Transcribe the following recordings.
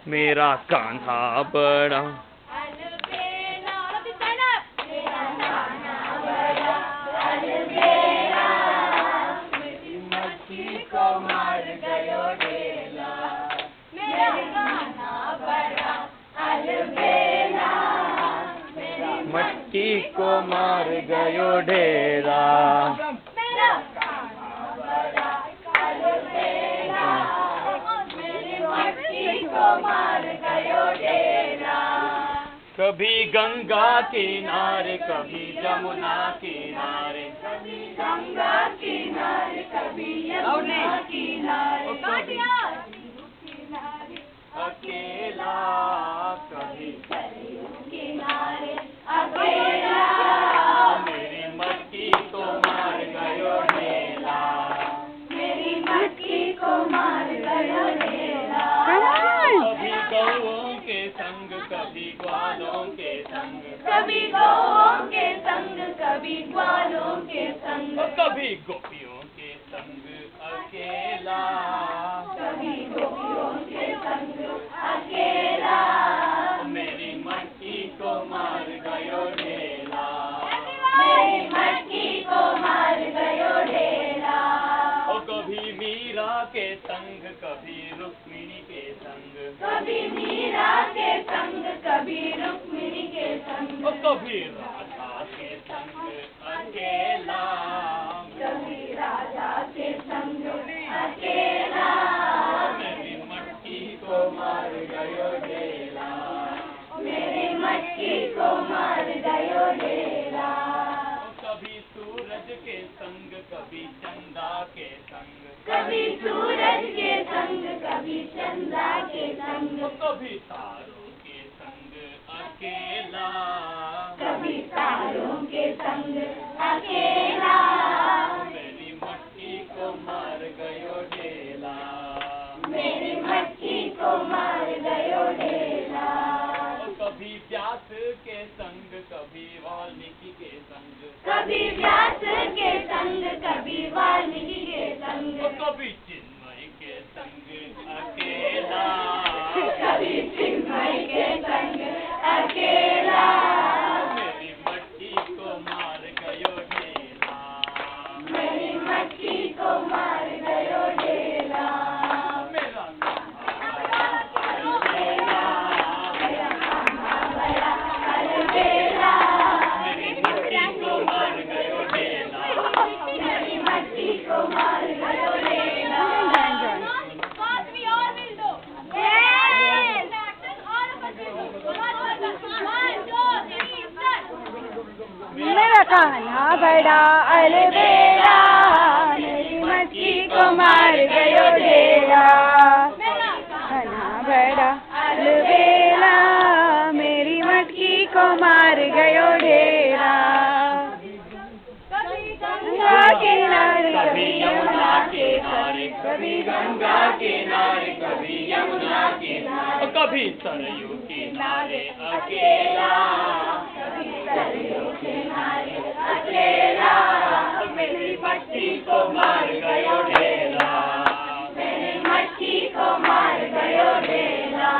मेरा कान्हा बड़ा मटकी को मार गयो ढेला। कभी गंगा किनारे कभी यमुना किनारे, कभी गंगा किनारे कभी यमुना किनारे, अकेला कभी किनारे अकेला। मेरी मटकी को मार गयो ढेला, मेरी मटकी को मार गयो ढेला। कभी गौओं के संग कभी ग्वालों के संग, कभी गौओं के संग कभी ग्वालों के संग, कभी गोपियों के संग अकेला, कभी गोपियों के संग अकेला। मेरी मटकी को मार गयो ढेला, मेरी मटकी को मार गयो ढेला। ओ कभी मीरा के संग कभी रुक्मिणी के संग, कभी मीरा के संग कभी रुक्मिणी के संग, ओ कभी राधा के संग अकेला, कभी राधा के संग अकेला। मेरी मटकी को मार गयो ढेला, मेरी मटकी को मार गयो ढेला। कभी सूरज के संग कभी चंदा के संग, कभी सूरज के संग कभी चंदा के संग, कभी तारों के संग अकेला, कभी तारों के संग अकेला। मेरी मटकी को मार गयो ढेला, मेरी मटकी को मार गयो ढेला। कभी व्यास के संग कभी वाल्मीकि के संग, कभी व्यास के संग कभी वाल्मीकि के संग, कभी चिन्मय के संग अकेला, कभी चिन्मय के संग अकेला। मेरी मटकी को मार गयो ढेला, मेरी मटकी को मार गयो ढेला। मेरा कान्हा बड़ा अलबेला, मेरी मटकी को मार गयो ढेला। कान्हा बड़ा अलबेला, मेरी मटकी को मार गयो ढेला। गंगा किनारे कभी यमुना किनारे, कभी गंगा किनारे कभी यमुना किनारे, कभी सरयू किनारे अकेला, कभी सरयू किनारे अकेला। मेरी मटकी को मार गयो ढेला, मेरी मटकी को मार गयो ढेला।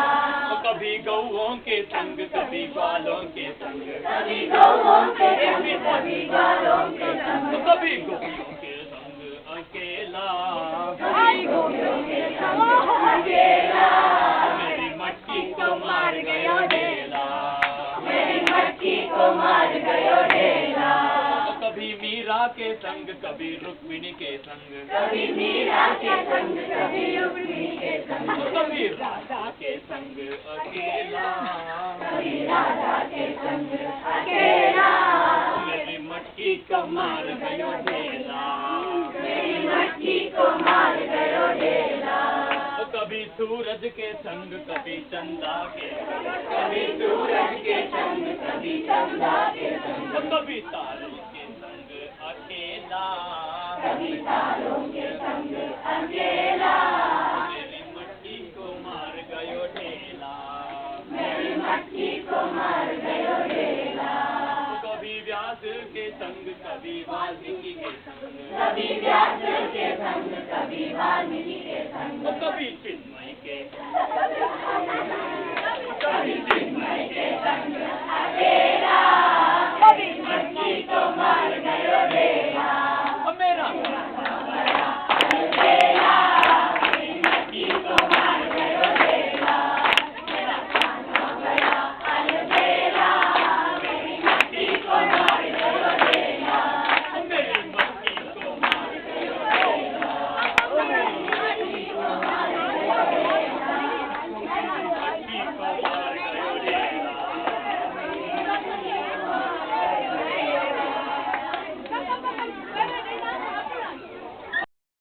कभी गौओं के संग कभी ग्वालों के संग, कभी गौओं के संग कभी ग्वालों के संग, कभी गोपियों के संग अकेला, कभी गोपियों के संग अकेला। मेरी मटकी को मार गयो ढेला, मेरी मटकी को मार गयो ढेला। कभी मीरा के संग कभी रुक्मिणी के संग, कभी मीरा के संग कभी रुक्मिणी के संग, कभी राधा के संग अकेला, कभी राधा के संग अकेला। मेरी मटकी को मार गयो ढेला, मेरी मटकी को मार गयो ढेला। कभी सूरज के संग कभी चंदा के संग, कभी सूरज के संग कभी चंदा के संग, कभी तारों के संग अकेला, कभी तारों के संग अकेला।